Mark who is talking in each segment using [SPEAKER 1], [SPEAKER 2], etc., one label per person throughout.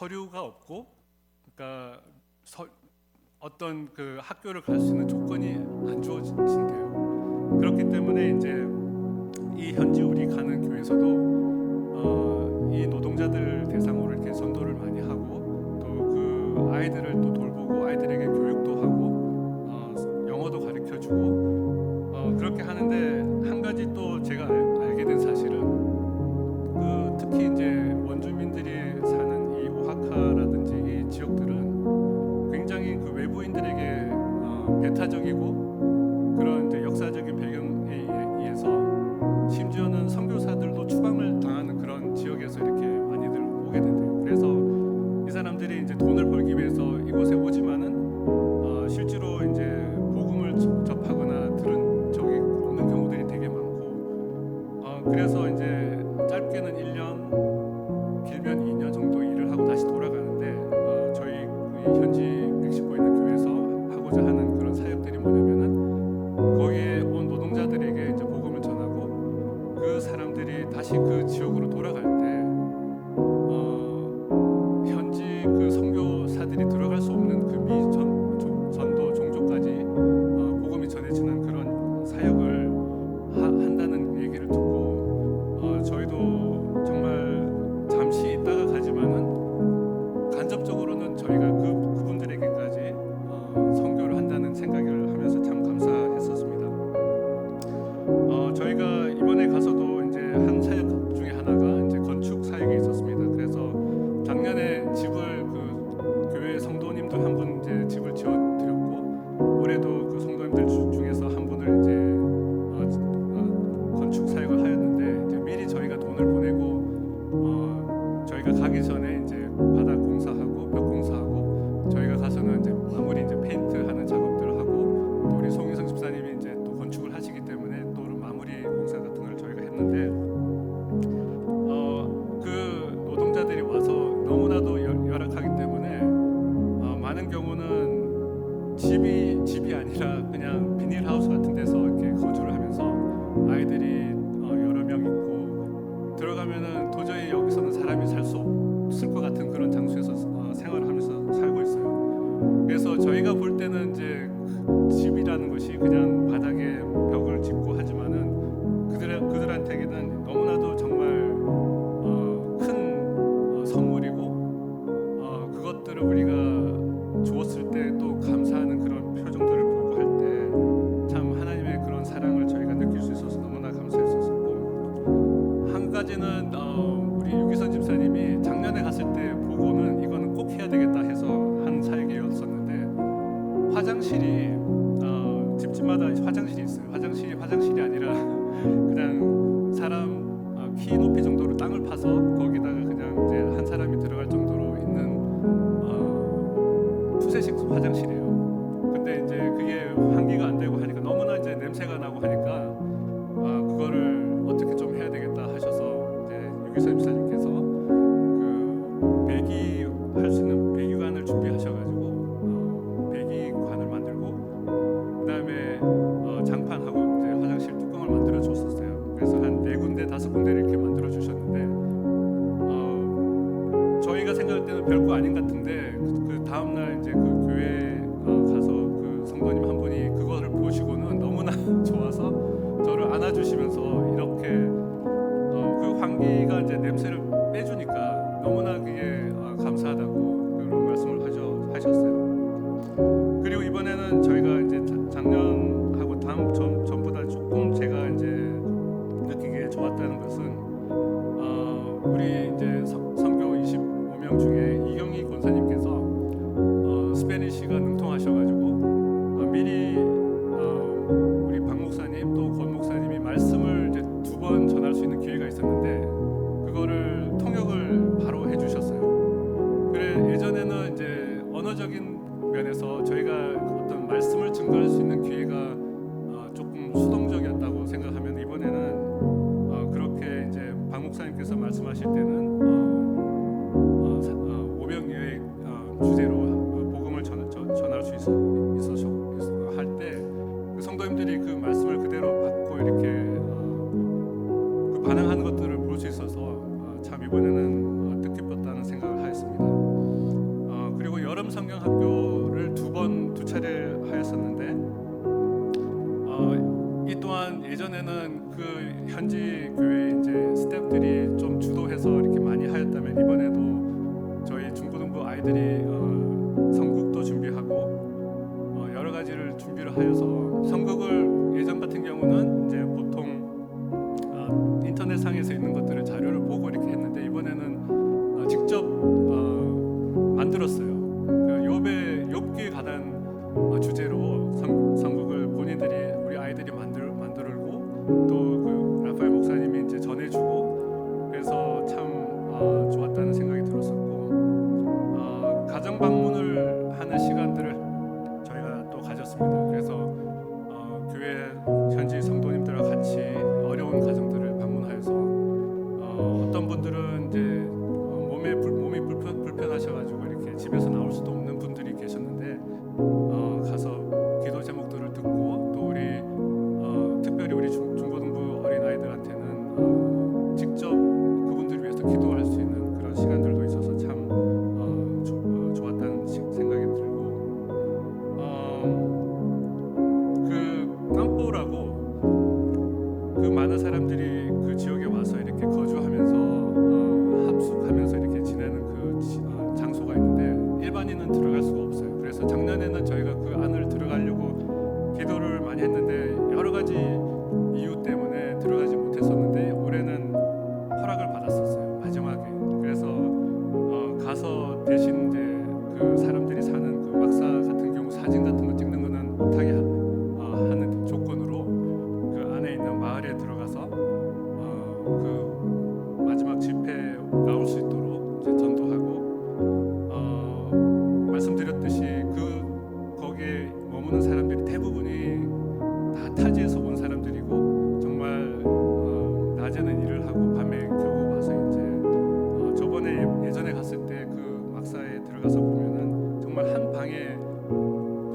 [SPEAKER 1] 서류가 없고, 그러니까 어떤 그 학교를 갈 수 있는 조건이 안 주어진대요. 그렇기 때문에 이제 이 현지 우리 가는 교회에서도 이 노동자들 대상으로 이렇게 전도를 많이 하고, 또 그 아이들을 또 돌보고 아이들에게 교육도 하고 영어도 가르쳐 주고 그렇게 하는데, 한 가지 또 제가 알게 된 사실은 특히 이제 원주민들이 사는 이 오하카라든지 이 지역들은 굉장히 그 외부인들에게 배타적이고, 그런 이제 역사적인 배경에 의해서 심지어는 선교사들도 추방을 당하는 그런 지역에서 이렇게 많이들 오게 된대요. 그래서 이 사람들이 이제 돈을 벌기 위해서 이곳에 오지만은 실제로 이제 복음을 접하거나 들은 적이 없는 경우들이 되게 많고, 그래서 이제 짧게는 1년, 길면 2년 정도 일을 하고 다시 돌아가는데, 저희 현지 멕시코에 있는 교회에서 하고자 하는 그런 사역들이 뭐냐면은, 거기에 온 노동자들에게 이제 복음을 전하고, 그 사람들이 다시 그 지역으로 돌아갈 때 현지 그 선교사들이 들어갈 수 없는 그 전도 종족까지 복음이 전해지는 그런 사역을 한다는 얘기를 듣고, 저희도 정말 잠시 있다가 가지만은 간접적으로는 저희가 그분들에게까지 선교를 한다는 생각을 하면서 참 감사했었습니다. 저희가 이번에 가서도 이제 한 사역 중에 하나가 이제 건축 사역이 있었습니다. 그래서 작년에 집을 그 교회 성도님들 한 분 이제 집을 지어드렸고, 올해도 그 성도님들 중에서 한 분을 이제 건축 사역을 하였는데, 이제 미리 저희가 돈을 보내고 저희가 가기 전에 이제 바닥 공사하고 벽 공사하고, 저희가 가서는 이제 마무리 이제 페인트하는 작업들을 하고, 또 우리 송인성 집사님이 이제 또 건축을 하시기 때문에 또 마무리 공사 같은 걸 저희가 했는데, 그 노동자들이 와서 너무나도 열악하기 때문에 많은 경우는 집이 아니라 그냥 비닐하우스 같은 데서 이렇게 거주를 하면서, 아이들이 여러 명 있고, 들어가면은 도저히 여기서는 사람이 살 수 없을 것 같은 그런 장소에서 생활을 하면서 살고 있어요. 그래서 저희가 볼 때는 이제 집이라는 것이 그냥 바닥에 벽을 짓고 하지만은, 그들한테는 너무나도 정말 큰 선물이고, 그것들을 우리가 주었을 때 또 감사하는 그런 표정들을 보고 할 때 참 하나님의 그런 사랑을 저희가 느낄 수 있어서 너무나 감사했었고, 한 가지는 우리 유기선 집사님이 작년에 갔을 때 보고는 이거는 꼭 해야 되겠다 해서 한 사역이었었는데, 화장실이 집집마다 화장실이 있어요. 화장실이 아니라 그냥 사람 키 높이 정도로 땅을 파서 거기다가 그냥 이제 한 사람이 들어갈 정도로 있는 푸세식 화장실이에요. 근데 이제 그게 환기가 안 되고 하니까 너무나 이제 냄새가 나고 하니까 그거를 어떻게 좀 해야 되겠다 하셔서, 이제 유기선 집사님께서 그 배기할 수 있는 배기관을 준비하셔가지고 배기관을 만들고, 그다음에 장판하고 이제 화장실 뚜껑을 만들어 줬었어요. 그래서 한 4군데 5군데를 이렇게 만들어 주셨는데, 저희가 생각할 때는 별거 아닌 것 같은데, 그 다음 날 이제 그 교회 가서 그 성도님 한 분이 그거를 보시고는 너무나 좋아서 저를 안아주시면서 이렇게 그 환기가 이제 냄새를 빼주니까 너무나 그게 감사하다고 그런 말씀을 하셨어요. 그리고 이번에는 저희가 이제 작년하고 전보다 조금 제가 이제 느끼기에 좋았다는 것은, 우리 이제 선교 25명 중에 이경희 권사님께서 스페니시가 능통하셔가지고 미리 우리 박 목사님 또 권 목사님이 말씀을 이제 2번 전할 수 있는 기회가 있었는데, 그거를 통역을 바로 해주셨어요. 그래, 예전에는 이제 언어적인 면에서 저희가 어떤 말씀을 증거할 수 있는 기회가 조금 수동적이었다고 생각하면, 이번에는 그렇게 이제 박 목사님께서 말씀하실 때는 오병이어의 주제로 복음을 전할 수 있어서 할 때 그 성도님들이 그 말씀을 그대로 받고 이렇게 그 반응하는 것들을 볼 수 있어서 참 이번에는 뜻깊었다는 생각을 하였습니다. 여름성경학교를 두 차례 하였었는데 이 또한 예전에는 그 현지 교회 이제 스태프들이 좀 주도해서 이렇게 많이 하였다면 이번에도 저희 중고등부 아이들이 선곡도 준비하고 여러 가지를 준비를 하여서 선곡을 예전 같은 경우는 이제 보통 인터넷상에서 있는 것들을 자료를 보고 이렇게 했는데 이번에는 직접 만들었어요. 그 욥기에 관한 주제로 선곡을 본인들이 우리 아이들이 만들고 또 그 라파엘 목사님이 이제 전해주고 그래서 참 좋았다는 생각이 들었었고 가정 방문을 하는 시간들을 저희가 또 가졌습니다. 그래서 교회 현지 성도님들과 같이 어려운 가정들을 방문하여서 어떤 분들은 이제 몸이 불편하셔가지고 이렇게 집에서 나올 수도 없는 분들이 계셨는데 가서 기도 제목들을 듣고 또 우리 특별히 우리 중고등부 어린아이들한테는 직접 그분들을 위해서 기도할 수 있는 그런 시간들도 있어서 참 좋았다는 생각이 들고 그 깜뽀라고 그 많은 사람들이 그 지역에 와서 이렇게 거주하면서 합숙하면서 이렇게 지내는 그 장소가 있는데 일반인은 들어갈 수가 없어요. 그래서 작년에는 저희가 그 안을 들어가려고 기도를 많이 했는데 여러 가지 이유 때문에 들어가지 못했었는데 올해는 허락을 받았었어요. 마지막에. 그래서 가서 대신 이제 그 사람들이 사는 그 막사 같은 경우 사진 같은 거 찍는 거는 못하게 하는 조건으로 그 안에 있는 마을에 들어가서 그 마지막 집회 나올 수 있도록 이제 전도하고 말씀드렸듯이 거기에 머무는 사람들이 대부분이 다 타지에서 온 사람들이고 정말 낮에는 일을 하고 밤에 겨우 와서 이제 저번에 예전에 갔을 때 그 막사에 들어가서 보면은 정말 한 방에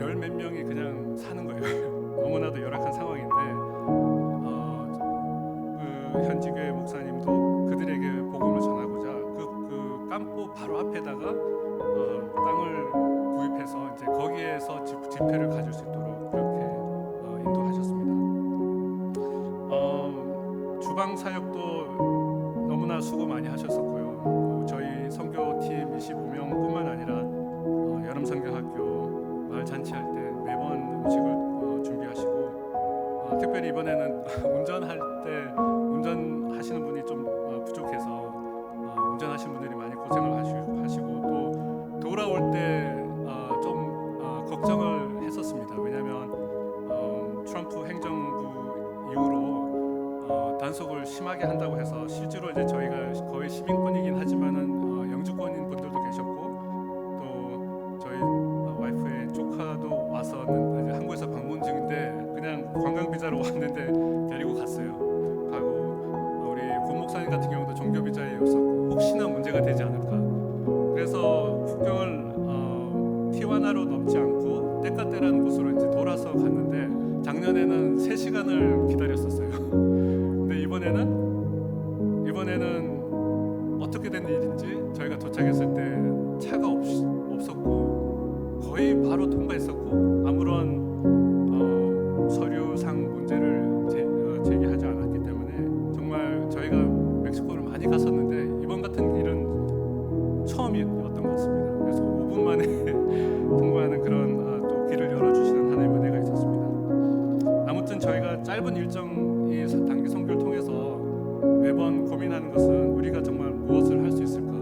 [SPEAKER 1] 열 몇 명이 그냥 사는 거예요. 너무나도 열악한 상황인데 그 현지 교회 목사님도 그들에게 복음을 전하고자 그 깜포 바로 앞에다가 땅을 구입해서 이제 거기에서 집회를 가질 수 있도록 그렇게 인도하셨습니다. 주방 사역도 너무나 수고 많이 하셨었고요. 저희 선교팀 25명뿐만 아니라 여름 성경학교 마을 잔치할 때 매번 음식을 준비하시고 특별히 이번에는 운전하시는 분이 좀 부족해서 운전하시는 분들이 많이 고생을 하시고 또 돌아올 때 좀 걱정을 했었습니다. 왜냐하면 트럼프 행정부 이후로 단속을 심하게 한다고 해서 실제로 이제 저희가 거의 시민권이긴 하지만은 영주권인 분들도 계셨고 또 저희 와이프의 조카도 와서는 이제 한국에서 방문 중인데 그냥 관광 비자로 왔는데 데리고 갔어요. 하고 우리 권 목사님 같은 경우도 종교 비자였었고 혹시나 문제가 되지 않을까. 그래서 국경을 티와나로 넘지 않고 떼까떼라는 곳으로 이제 돌아서 갔는데 작년에는 3시간을 기다렸었어요. 근데 이번에는 어떻게 된 일인지 저희가 도착했을 때 차가 없었고 거의 바로 통과했었고 아무런 서류상 문제를 제기하지 않았기 때문에 정말 저희가 멕시코를 많이 갔었는데 이번 같은 일은 처음이었던 것 같습니다. 그래서 5분 만에 통과하는 그런 또 길을 열어주시는 하나님의 은혜가 있었습니다. 아무튼 저희가 짧은 일정이 단기 선교를 통해서 매번 고민하는 것은 우리가 정말 무엇을 할 수 있을까,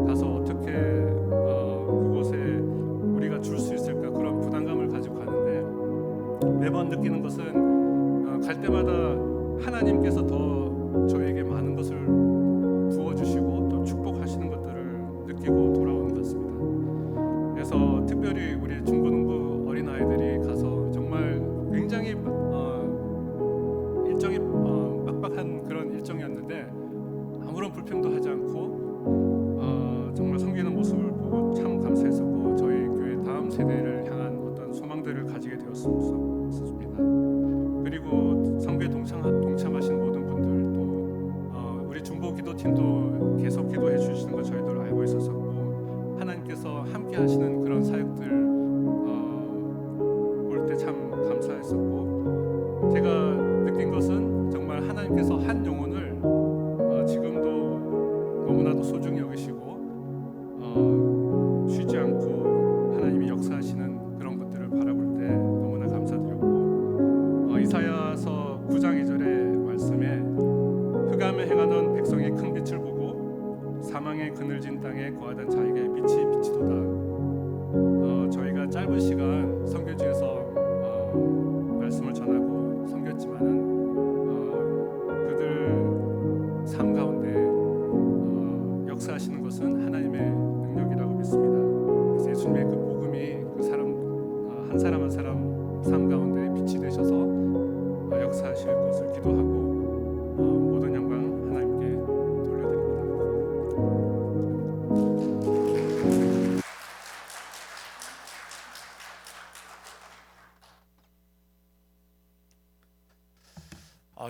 [SPEAKER 1] 가서 어떻게 그곳에 우리가 줄 수 있을까 그런 부담감을 가지고 가는데 매번 느끼는 것은 갈 때마다 하나님께서 더 저에게 많은 것을 부어주시고 또 축복하시는 것들을 느끼고 돌아오는 것 같습니다. 그래서 특별히 우리 중고등부 어린아이들이 가서 정말 굉장히 일정이 빡빡한 그런 일정이었는데 아무런 불평도 하지 않고 정말 섬기는 모습을 보고 참 감사했었고 저희 교회 다음 세대를 향한 어떤 소망들을 가지게 되었습니다. 그리고 선교에 동참하신 모든 분들 또 우리 중보 기도팀도 계속 기도해 주시는 거 저희들 알고 있었었고 하나님께서 함께 하시는 그런 사역들 볼 때 참 감사했었고, 제가 느낀 것은 정말 하나님께서 한 영혼을 지금도 너무나도 소중히 여기시고 쉬지 않고 하나님이 역사하시는 그런 것들을 바라볼 때 너무나 감사드렸고, 이사야서 9장 2절의 말씀에 흑암에 행하던 백성이 큰 빛을 보고 사망의 그늘진 땅에 거하던 자에게 빛이 비치도다. 저희가 짧은 시간 선교지에서 말씀을 전하고 섬겼지만은 그들 삶 가운데 역사하시는 것은 하나님의 능력이라고 믿습니다. 그래서 예수님의 그 복음이 그 사람 한 사람 한 사람 삶 가운데 빛이 되셔서 역사하실 것을 기도하고 모든 영광 하나님께 돌려드립니다.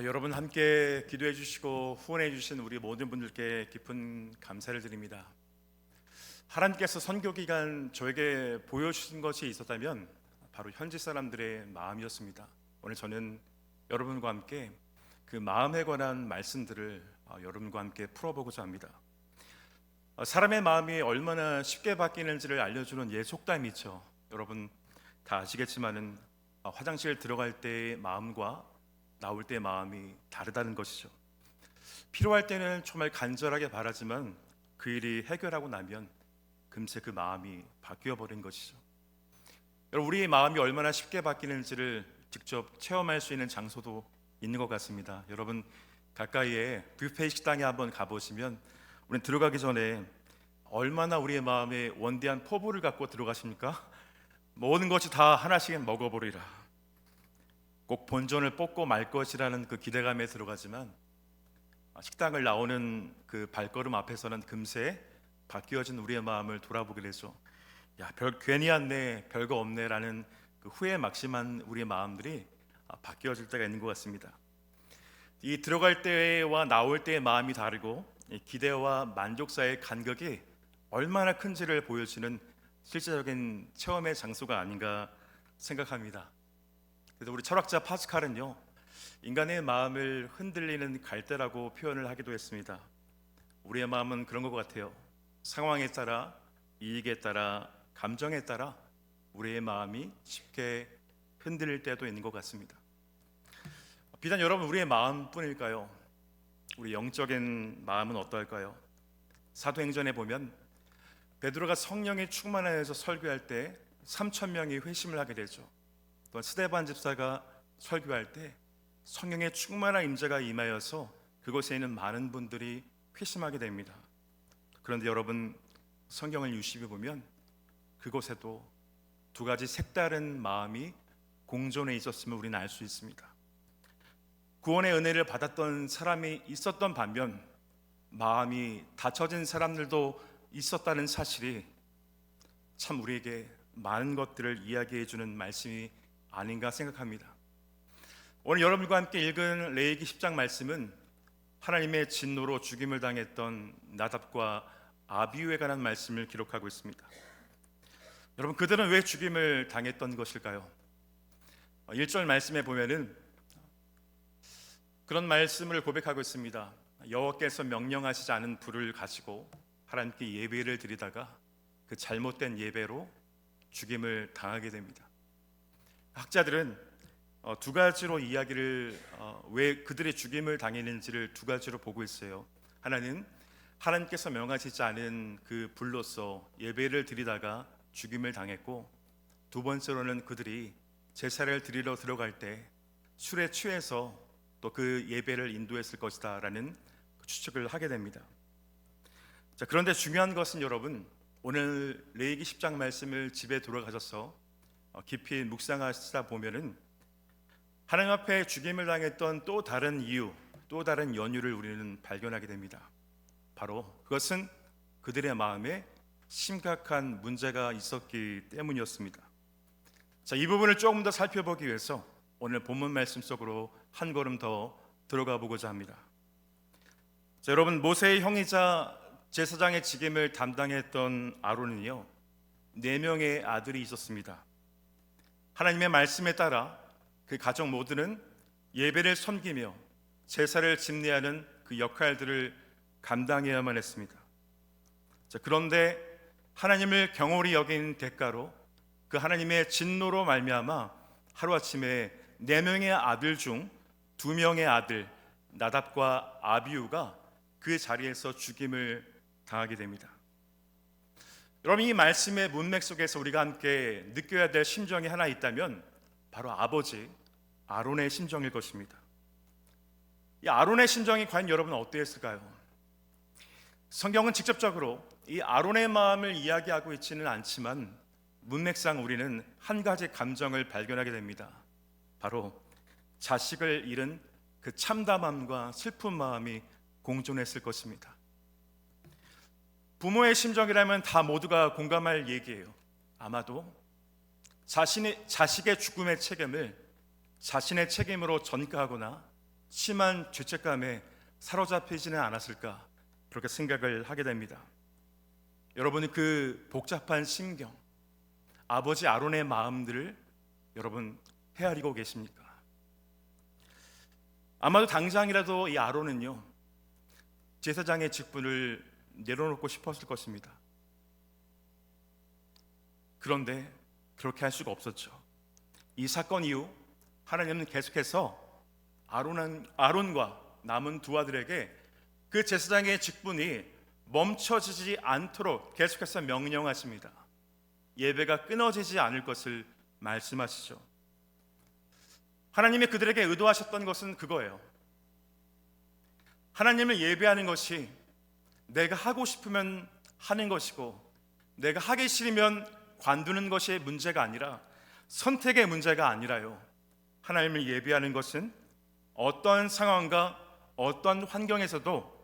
[SPEAKER 2] 여러분 함께 기도해 주시고 후원해 주신 우리 모든 분들께 깊은 감사를 드립니다. 하나님께서 선교 기간 저에게 보여주신 것이 있었다면 바로 현지 사람들의 마음이었습니다. 오늘 저는 여러분과 함께 그 마음에 관한 말씀들을 여러분과 함께 풀어보고자 합니다. 사람의 마음이 얼마나 쉽게 바뀌는지를 알려주는 속담이 있죠. 여러분 다 아시겠지만은 화장실 들어갈 때의 마음과 나올 때의 마음이 다르다는 것이죠. 필요할 때는 정말 간절하게 바라지만 그 일이 해결하고 나면 금세 그 마음이 바뀌어 버린 것이죠. 여러분, 우리의 마음이 얼마나 쉽게 바뀌는지를 직접 체험할 수 있는 장소도 있는 것 같습니다. 여러분 가까이에 뷔페 식당에 한번 가보시면 우리는 들어가기 전에 얼마나 우리의 마음에 원대한 포부를 갖고 들어가십니까? 모든 것이 다 하나씩 먹어버리라, 꼭 본전을 뽑고 말 것이라는 그 기대감에 들어가지만 식당을 나오는 그 발걸음 앞에서는 금세 바뀌어진 우리의 마음을 돌아보게 되죠. 괜히 왔네, 별거 없네라는 그 후에 막심한 우리의 마음들이 바뀌어질 때가 있는 것 같습니다. 이 들어갈 때와 나올 때의 마음이 다르고 기대와 만족 사이의 간격이 얼마나 큰지를 보여주는 실제적인 체험의 장소가 아닌가 생각합니다. 그래서 우리 철학자 파스칼은요, 인간의 마음을 흔들리는 갈대라고 표현을 하기도 했습니다. 우리의 마음은 그런 것 같아요. 상황에 따라, 이익에 따라, 감정에 따라 우리의 마음이 쉽게 흔들릴 때도 있는 것 같습니다. 비단 여러분 우리의 마음뿐일까요? 우리 영적인 마음은 어떨까요? 사도행전에 보면 베드로가 성령에 충만하여서 설교할 때 3,000명이 회심을 하게 되죠. 또 스데반 집사가 설교할 때 성령의 충만한 임재가 임하여서 그곳에 있는 많은 분들이 회심하게 됩니다. 그런데 여러분 성경을 유심히 보면 그곳에도 두 가지 색다른 마음이 공존해 있었음을 우리는 알 수 있습니다. 구원의 은혜를 받았던 사람이 있었던 반면 마음이 닫혀진 사람들도 있었다는 사실이 참 우리에게 많은 것들을 이야기해 주는 말씀이 아닌가 생각합니다. 오늘 여러분과 함께 읽은 레위기 10장 말씀은 하나님의 진노로 죽임을 당했던 나답과 아비후에 관한 말씀을 기록하고 있습니다. 여러분 그들은 왜 죽임을 당했던 것일까요? 1절 말씀에 보면은 그런 말씀을 고백하고 있습니다. 여호와께서 명령하시지 않은 불을 가지고 하나님께 예배를 드리다가 그 잘못된 예배로 죽임을 당하게 됩니다. 학자들은 두 가지로 이야기를 왜 그들의 죽임을 당했는지를 두 가지로 보고 있어요. 하나는 하나님께서 명하시지 않은 그 불로서 예배를 드리다가 죽임을 당했고, 두 번째로는 그들이 제사를 드리러 들어갈 때 술에 취해서 또 그 예배를 인도했을 것이다 라는 추측을 하게 됩니다. 자, 그런데 중요한 것은 여러분 오늘 레위기 10장 말씀을 집에 돌아가셔서 깊이 묵상하시다 보면은 하나님 앞에 죽임을 당했던 또 다른 이유, 또 다른 연유를 우리는 발견하게 됩니다. 바로 그것은 그들의 마음에 심각한 문제가 있었기 때문이었습니다. 자, 이 부분을 조금 더 살펴보기 위해서 오늘 본문 말씀 속으로 한 걸음 더 들어가 보고자 합니다. 자, 여러분 모세의 형이자 제사장의 직임을 담당했던 아론은요, 4명의 아들이 있었습니다. 하나님의 말씀에 따라 그 가족 모두는 예배를 섬기며 제사를 집례하는 그 역할들을 감당해야만 했습니다. 그런데 하나님을 경홀히 여긴 대가로 그 하나님의 진노로 말미암아 하루아침에 4명의 아들 중 2명의 아들 나답과 아비후가 그 자리에서 죽임을 당하게 됩니다. 여러분, 이 말씀의 문맥 속에서 우리가 함께 느껴야 될 심정이 하나 있다면 바로 아버지 아론의 심정일 것입니다. 이 아론의 심정이 과연 여러분은 어떠했을까요? 성경은 직접적으로 이 아론의 마음을 이야기하고 있지는 않지만 문맥상 우리는 한 가지 감정을 발견하게 됩니다. 바로 자식을 잃은 그 참담함과 슬픈 마음이 공존했을 것입니다. 부모의 심정이라면 다 모두가 공감할 얘기예요. 아마도 자식의 죽음의 책임을 자신의 책임으로 전가하거나 심한 죄책감에 사로잡히지는 않았을까, 그렇게 생각을 하게 됩니다. 여러분은 그 복잡한 심경, 아버지 아론의 마음들을 여러분 헤아리고 계십니까? 아마도 당장이라도 이 아론은요, 제사장의 직분을 내려놓고 싶었을 것입니다. 그런데 그렇게 할 수가 없었죠. 이 사건 이후 하나님은 계속해서 아론과 남은 2 아들에게 그 제사장의 직분이 멈춰지지 않도록 계속해서 명령하십니다. 예배가 끊어지지 않을 것을 말씀하시죠. 하나님이 그들에게 의도하셨던 것은 그거예요. 하나님을 예배하는 것이 내가 하고 싶으면 하는 것이고 내가 하기 싫으면 관두는 것이 문제가 아니라, 선택의 문제가 아니라요, 하나님을 예배하는 것은 어떤 상황과 어떤 환경에서도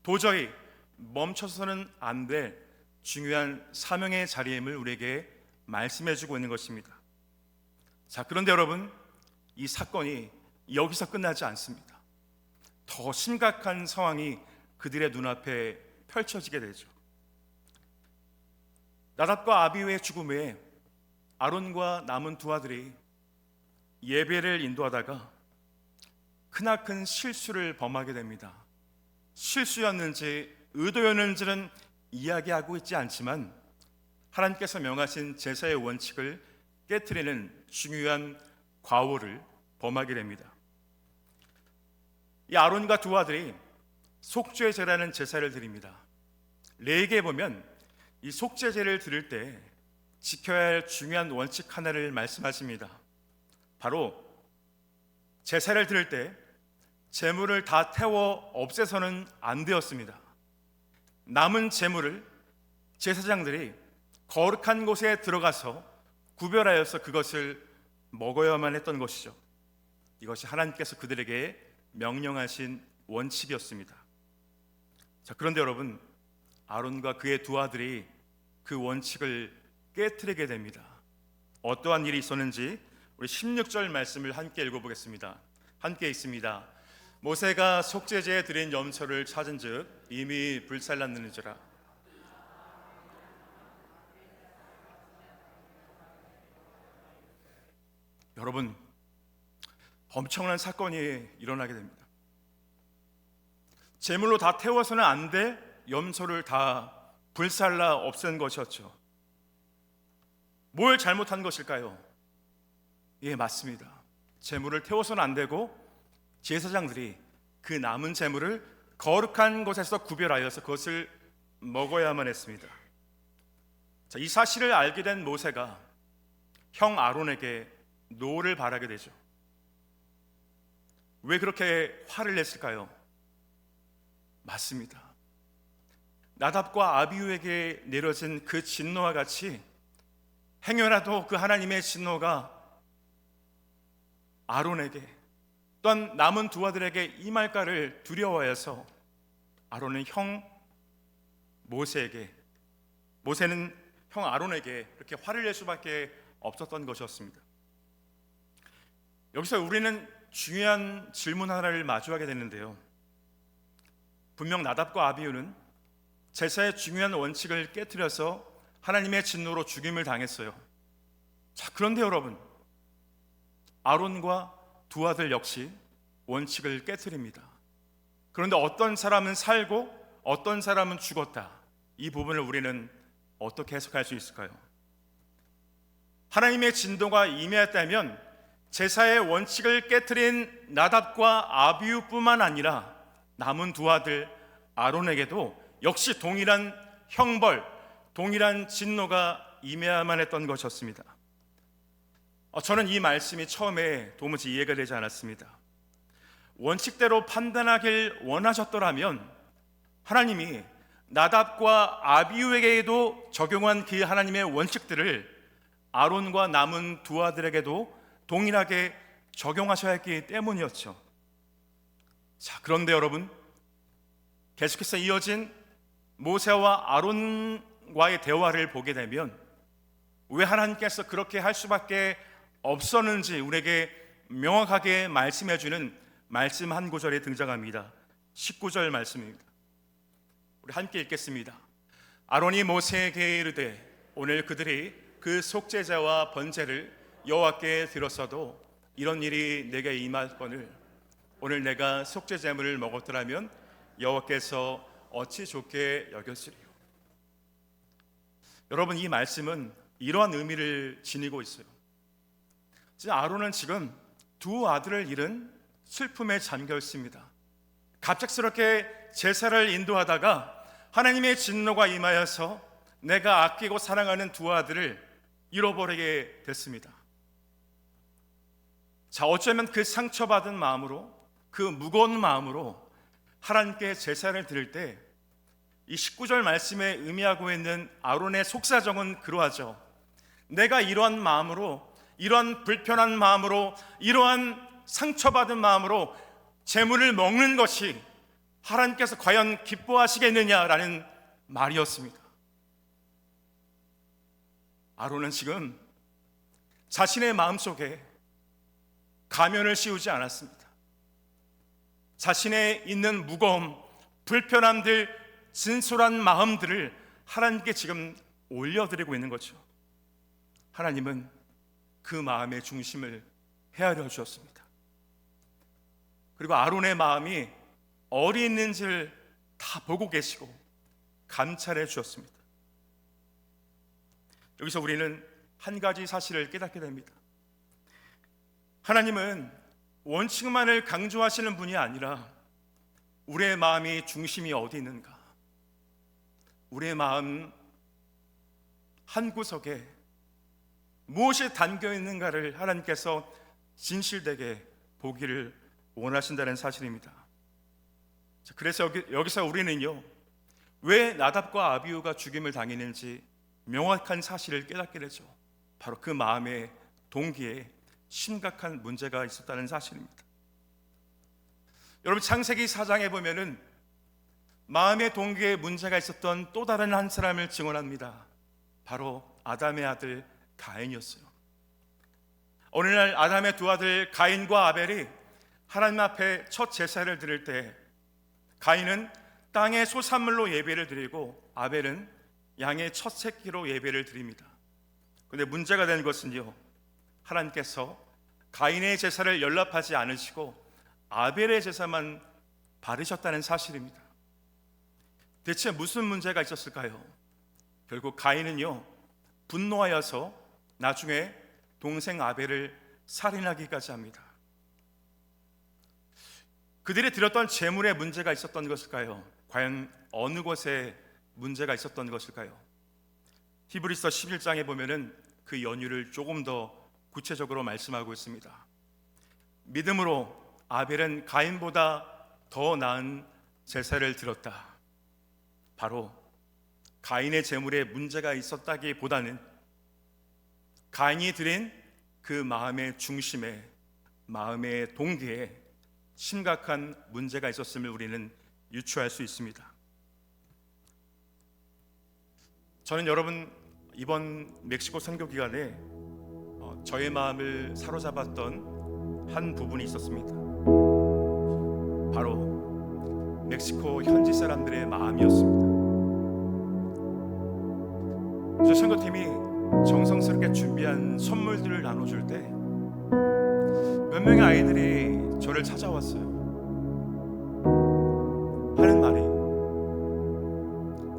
[SPEAKER 2] 도저히 멈춰서는 안 될 중요한 사명의 자리임을 우리에게 말씀해주고 있는 것입니다. 그런데 여러분, 이 사건이 여기서 끝나지 않습니다. 더 심각한 상황이 그들의 눈앞에 펼쳐지게 되죠. 나답과 아비후의 죽음 후에 아론과 남은 2 아들이 예배를 인도하다가 크나큰 실수를 범하게 됩니다. 실수였는지 의도였는지는 이야기하고 있지 않지만 하나님께서 명하신 제사의 원칙을 깨트리는 중요한 과오를 범하게 됩니다. 이 아론과 2 아들이 속죄제라는 제사를 드립니다. 레위기에 보면 이 속죄제를 드릴 때 지켜야 할 중요한 원칙 하나를 말씀하십니다. 바로 제사를 드릴 때 제물을 다 태워 없애서는 안 되었습니다. 남은 제물을 제사장들이 거룩한 곳에 들어가서 구별하여서 그것을 먹어야만 했던 것이죠. 이것이 하나님께서 그들에게 명령하신 원칙이었습니다. 그런데 여러분, 아론과 그의 2 아들이 그 원칙을 깨트리게 됩니다. 어떠한 일이 있었는지 우리 16절 말씀을 함께 읽어보겠습니다. 함께 읽습니다. 모세가 속죄제에 드린 염소를 찾은즉 이미 불살랐느니라. 여러분, 엄청난 사건이 일어나게 됩니다. 제물로 다 태워서는 안 될 염소를 다 불살라 없앤 것이었죠. 뭘 잘못한 것일까요? 예, 맞습니다. 제물을 태워서는 안 되고 제사장들이 그 남은 제물을 거룩한 곳에서 구별하여서 그것을 먹어야만 했습니다. 이 사실을 알게 된 모세가 형 아론에게 노를 바라게 되죠. 왜 그렇게 화를 냈을까요? 맞습니다. 나답과 아비후에게 내려진 그 진노와 같이 행여라도 그 하나님의 진노가 아론에게 또한 남은 2 아들에게 임할까를 두려워해서 아론은 모세는 형 아론에게 그렇게 화를 낼 수밖에 없었던 것이었습니다. 여기서 우리는 중요한 질문 하나를 마주하게 되는데요. 분명 나답과 아비후는 제사의 중요한 원칙을 깨뜨려서 하나님의 진노로 죽임을 당했어요. 자, 그런데 여러분, 아론과 두 아들 역시 원칙을 깨뜨립니다. 그런데 어떤 사람은 살고 어떤 사람은 죽었다. 이 부분을 우리는 어떻게 해석할 수 있을까요? 하나님의 진노가 임했다면 제사의 원칙을 깨뜨린 나답과 아비후뿐만 아니라 남은 두 아들 아론에게도 역시 동일한 형벌, 동일한 진노가 임해야만 했던 것이었습니다. 저는 이 말씀이 처음에 도무지 이해가 되지 않았습니다. 원칙대로 판단하길 원하셨더라면 하나님이 나답과 아비후에게도 적용한 그 하나님의 원칙들을 아론과 남은 두 아들에게도 동일하게 적용하셔야 했기 때문이었죠. 자, 그런데 여러분, 계속해서 이어진 모세와 아론과의 대화를 보게 되면 왜 하나님께서 그렇게 할 수밖에 없었는지 우리에게 명확하게 말씀해 주는 말씀 한 구절이 등장합니다. 19절 말씀입니다. 우리 함께 읽겠습니다. 아론이 모세에게 이르되 오늘 그들이 그 속죄제와 번제를 여호와께 드렸어도 이런 일이 내게 임할거늘 오늘 내가 속죄제물을 먹었더라면 여호와께서 어찌 좋게 여겼으리요. 여러분, 이 말씀은 이러한 의미를 지니고 있어요. 아론은 지금 두 아들을 잃은 슬픔에 잠겨 있습니다. 갑작스럽게 제사를 인도하다가 하나님의 진노가 임하여서 내가 아끼고 사랑하는 두 아들을 잃어버리게 됐습니다. 자, 어쩌면 그 상처받은 마음으로, 그 무거운 마음으로 하나님께 제사를 드릴 때 이 19절 말씀에 의미하고 있는 아론의 속사정은 그러하죠. 내가 이러한 마음으로, 이러한 불편한 마음으로, 이러한 상처받은 마음으로 제물을 먹는 것이 하나님께서 과연 기뻐하시겠느냐라는 말이었습니다. 아론은 지금 자신의 마음속에 가면을 씌우지 않았습니다. 자신의 있는 무거움, 불편함들, 진솔한 마음들을 하나님께 지금 올려드리고 있는 거죠. 하나님은 그 마음의 중심을 헤아려 주셨습니다. 그리고 아론의 마음이 어디 있는지를 다 보고 계시고 감찰해 주셨습니다. 여기서 우리는 한 가지 사실을 깨닫게 됩니다. 하나님은 원칙만을 강조하시는 분이 아니라 우리의 마음이 중심이 어디 있는가, 우리의 마음 한구석에 무엇이 담겨 있는가를 하나님께서 진실되게 보기를 원하신다는 사실입니다. 그래서 여기서 우리는요, 왜 나답과 아비후가 죽임을 당했는지 명확한 사실을 깨닫게 되죠. 바로 그 마음의 동기에 심각한 문제가 있었다는 사실입니다. 여러분, 창세기 4장에 보면은 마음의 동기에 문제가 있었던 또 다른 한 사람을 증언합니다. 바로 아담의 아들 가인이었어요. 어느 날 아담의 두 아들 가인과 아벨이 하나님 앞에 첫 제사를 드릴 때 가인은 땅의 소산물로 예배를 드리고 아벨은 양의 첫 새끼로 예배를 드립니다. 그런데 문제가 된 것은요, 하나님께서 가인의 제사를 연락하지 않으시고 아벨의 제사만 받으셨다는 사실입니다. 대체 무슨 문제가 있었을까요? 결국 가인은요, 분노하여서 나중에 동생 아벨을 살인하기까지 합니다. 그들이 드렸던 제물에 문제가 있었던 것일까요? 과연 어느 곳에 문제가 있었던 것일까요? 히브리서 11장에 보면은 그 연유를 조금 더 구체적으로 말씀하고 있습니다. 믿음으로 아벨은 가인보다 더 나은 제사를 드렸다. 바로 가인의 제물에 문제가 있었다기보다는 가인이 드린 그 마음의 중심에, 마음의 동기에 심각한 문제가 있었음을 우리는 유추할 수 있습니다. 저는 여러분, 이번 멕시코 선교 기간에 저의 마음을 사로잡았던 한 부분이 있었습니다. 바로 멕시코 현지 사람들의 마음이었습니다. 저 선교팀이 정성스럽게 준비한 선물들을 나눠줄 때 몇 명의 아이들이 저를 찾아왔어요. 하는 말이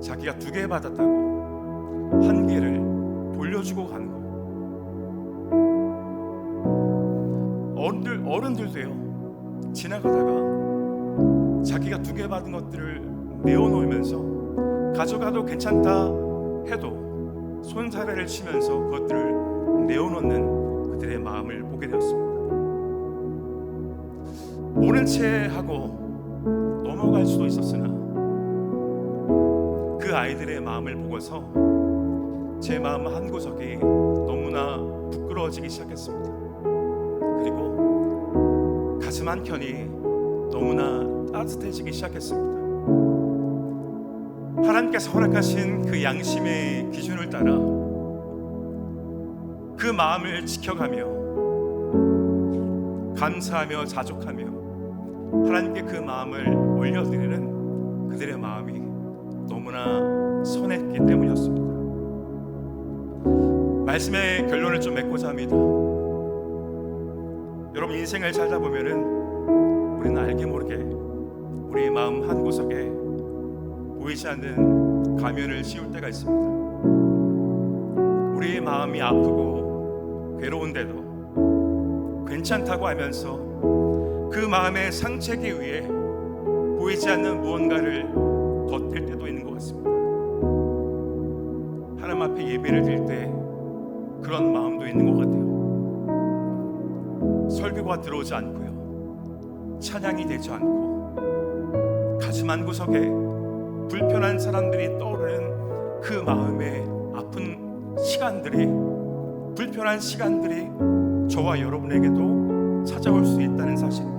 [SPEAKER 2] 자기가 2개 받았다고 1개를 돌려주고 가는 거예요. 어른들도요, 지나가다가 자기가 2개 받은 것들을 내어놓으면서 가져가도 괜찮다 해도 손사래를 치면서 그것들을 내어놓는 그들의 마음을 보게 되었습니다. 모른 채 하고 넘어갈 수도 있었으나 그 아이들의 마음을 보고서 제 마음 한구석이 너무나 부끄러워지기 시작했습니다. 그리고 가슴 한켠이 너무나 따뜻해지기 시작했습니다. 하나님께서 허락하신 그 양심의 기준을 따라 그 마음을 지켜가며 감사하며 자족하며 하나님께 그 마음을 올려드리는 그들의 마음이 너무나 선했기 때문이었습니다. 말씀의 결론을 좀 맺고자 합니다. 여러분, 인생을 살다 보면은 우리는 알게 모르게 우리의 마음 한구석에 보이지 않는 가면을 씌울 때가 있습니다. 우리의 마음이 아프고 괴로운데도 괜찮다고 하면서 그 마음의 상처기 위해 보이지 않는 무언가를 덧댈 때도 있는 것 같습니다. 하나님 앞에 예배를 드릴 때 그런 마음도 있는 것 같아요. 설교가 들어오지 않고요, 찬양이 되지 않고 가슴 한구석에 불편한 사람들이 떠오르는 그 마음의 아픈 시간들이, 불편한 시간들이 저와 여러분에게도 찾아올 수 있다는 사실입니다.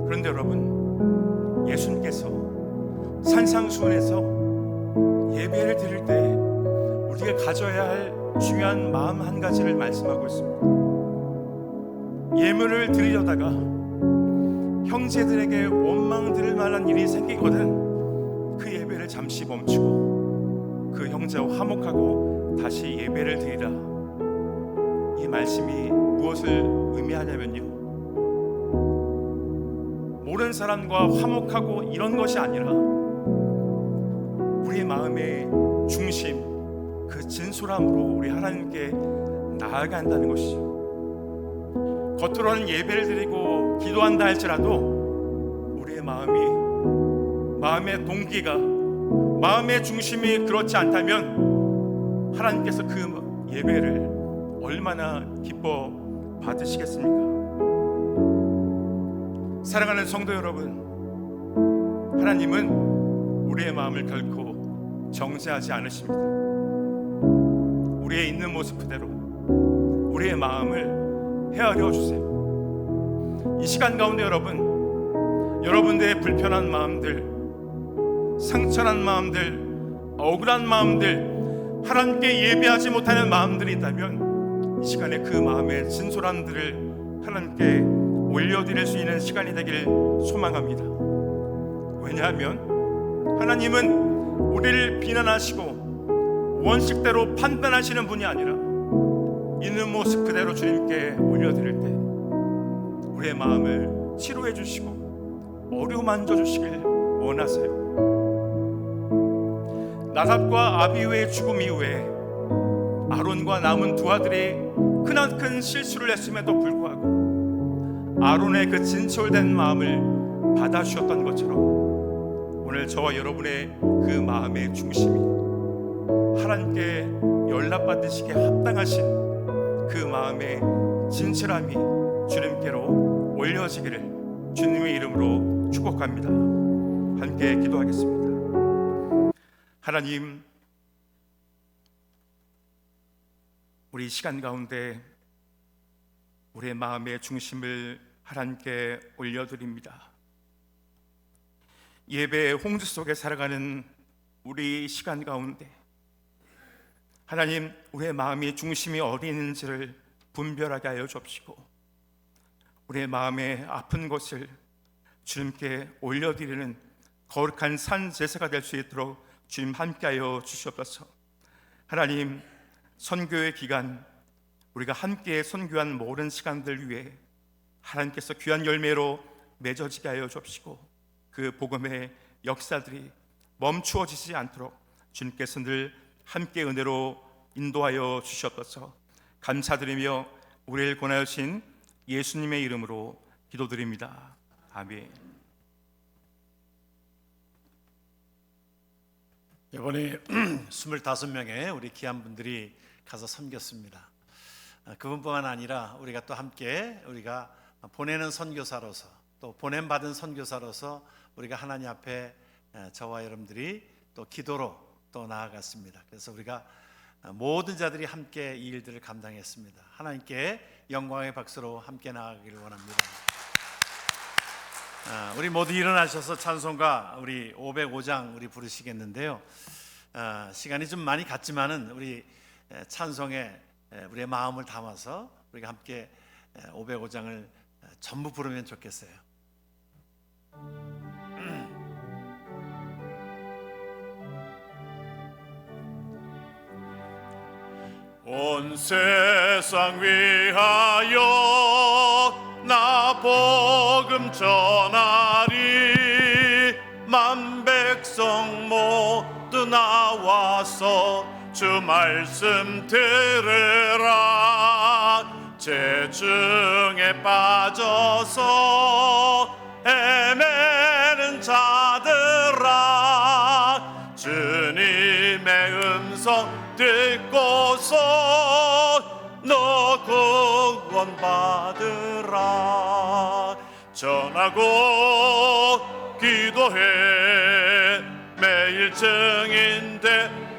[SPEAKER 2] 그런데 여러분, 예수님께서 산상수훈에서 예배를 드릴 때 우리가 가져야 할 중요한 마음 한 가지를 말씀하고 있습니다. 예물을 드리려다가 형제들에게 원망 들을 만한 일이 생기거든 그 예배를 잠시 멈추고 그 형제와 화목하고 다시 예배를 드리라. 이 말씀이 무엇을 의미하냐면요, 모르는 사람과 화목하고 이런 것이 아니라 우리의 마음의 중심, 그 진솔함으로 우리 하나님께 나아간다는 것이죠. 겉으로는 예배를 드리고 기도한다 할지라도 우리의 마음의 동기가, 마음의 중심이 그렇지 않다면 하나님께서 그 예배를 얼마나 기뻐 받으시겠습니까? 사랑하는 성도 여러분, 하나님은 우리의 마음을 결코 정죄하지 않으십니다. 우리의 있는 모습 그대로 우리의 마음을 헤아려 주세요. 이 시간 가운데 여러분들의 불편한 마음들, 상처난 마음들, 억울한 마음들, 하나님께 예배하지 못하는 마음들이 있다면 이 시간에 그 마음의 진솔함들을 하나님께 올려드릴 수 있는 시간이 되길 소망합니다. 왜냐하면 하나님은 우리를 비난하시고 원칙대로 판단하시는 분이 아니라 있는 모습 그대로 주님께 올려드릴 때 우리의 마음을 치료해 주시고 어루만져 주시길 원하세요. 나답과 아비후의 죽음 이후에 아론과 남은 두 아들이 크나큰 실수를 했음에도 불구하고 아론의 그 진솔된 마음을 받아주셨던 것처럼 오늘 저와 여러분의 그 마음의 중심이 하나님께 연락받으시기에 합당하신 그 마음의 진실함이 주님께로 올려지기를 주님의 이름으로 축복합니다. 함께 기도하겠습니다. 하나님, 우리 시간 가운데 우리의 마음의 중심을 하나님께 올려드립니다. 예배의 홍수 속에 살아가는 우리 시간 가운데 하나님, 우리의 마음의 중심이 어디 있는지를 분별하게 하여 주옵시고 우리의 마음의 아픈 것을 주님께 올려드리는 거룩한 산 제사가 될 수 있도록 주님 함께하여 주시옵소서. 하나님, 선교의 기간 우리가 함께 선교한 모든 시간들 위해 하나님께서 귀한 열매로 맺어지게 하여 주옵시고 그 복음의 역사들이 멈추어지지 않도록 주님께서 늘 함께 은혜로 인도하여 주시옵소서. 감사드리며 우리를 권하신 예수님의 이름으로 기도드립니다. 아멘.
[SPEAKER 3] 이번에 25명의 우리 귀한 분들이 가서 섬겼습니다. 그분뿐만 아니라 우리가 또 함께 우리가 보내는 선교사로서 또 보냄받은 선교사로서 우리가 하나님 앞에 저와 여러분들이 또 기도로 또 나아갔습니다. 그래서 우리가 모든 자들이 함께 이 일들을 감당했습니다. 하나님께 영광의 박수로 함께 나아가기를 원합니다. 우리 모두 일어나셔서 찬송가 우리 505장 우리 부르시겠는데요. 시간이 좀 많이 갔지만은 우리 찬송에 우리의 마음을 담아서 우리가 함께 505장을 전부 부르면 좋겠어요. 온 세상 위하여 나 복음 전하리. 만 백성 모두 나와서 주 말씀 들으라. 죄중에 빠져서 헤매는 자들아, 주님의 음성 듣고서 너 구원받으라. 전하고 기도해 매일 증인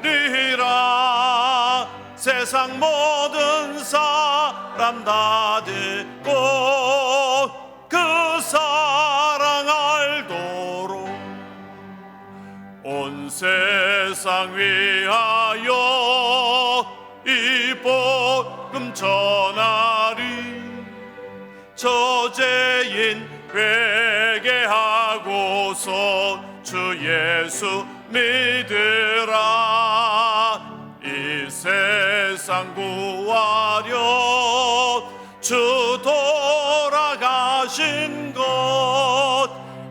[SPEAKER 3] 되리라. 세상 모든 사람 다 듣고 그 사랑 알도록 온 세상 위하여 이 복음 전하리. 저죄인 회개하고서 주 예수 믿으라. 이 세상 구하려 주 돌아가신 것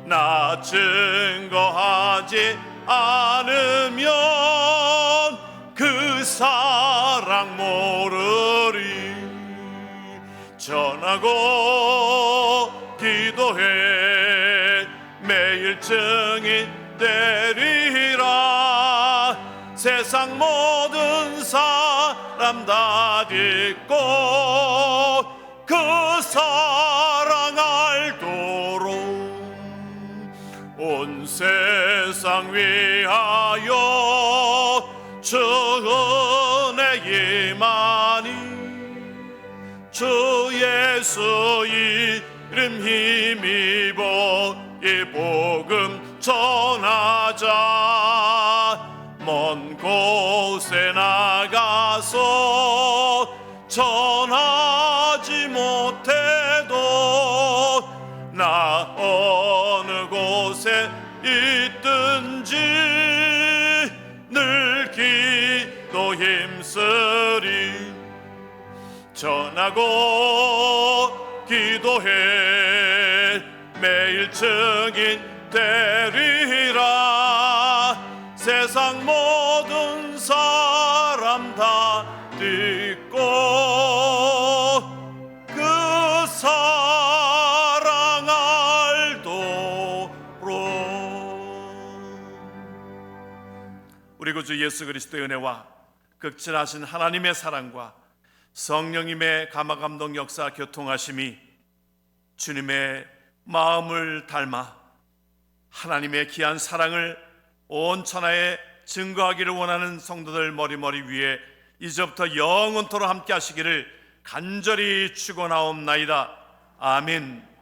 [SPEAKER 3] 나 증거하지 않으면 그 사랑 모르리. 전하고 기도해 매일 증인 되리라. 세상 모든 사람 다 듣고 그 사랑 알도록 온 세상 위하여 주 은혜 임하니. 주 예수 이름 힘입어 이 복음 전하자. 먼 곳에 나가서 전하지 못해도 나 어느 곳에 있든지 늘 기도 힘쓰리. 전하고 기도해 매일 증인 되리라. 세상 모든 사람 다 듣고 그 사랑 알도록. 우리 구주 예수 그리스도의 은혜와 극진하신 하나님의 사랑과 성령님의 감화감동 역사 교통하심이 주님의 마음을 닮아 하나님의 귀한 사랑을 온 천하에 증거하기를 원하는 성도들 머리머리 위에 이제부터 영원토록 함께 하시기를 간절히 축원하옵나이다. 아멘.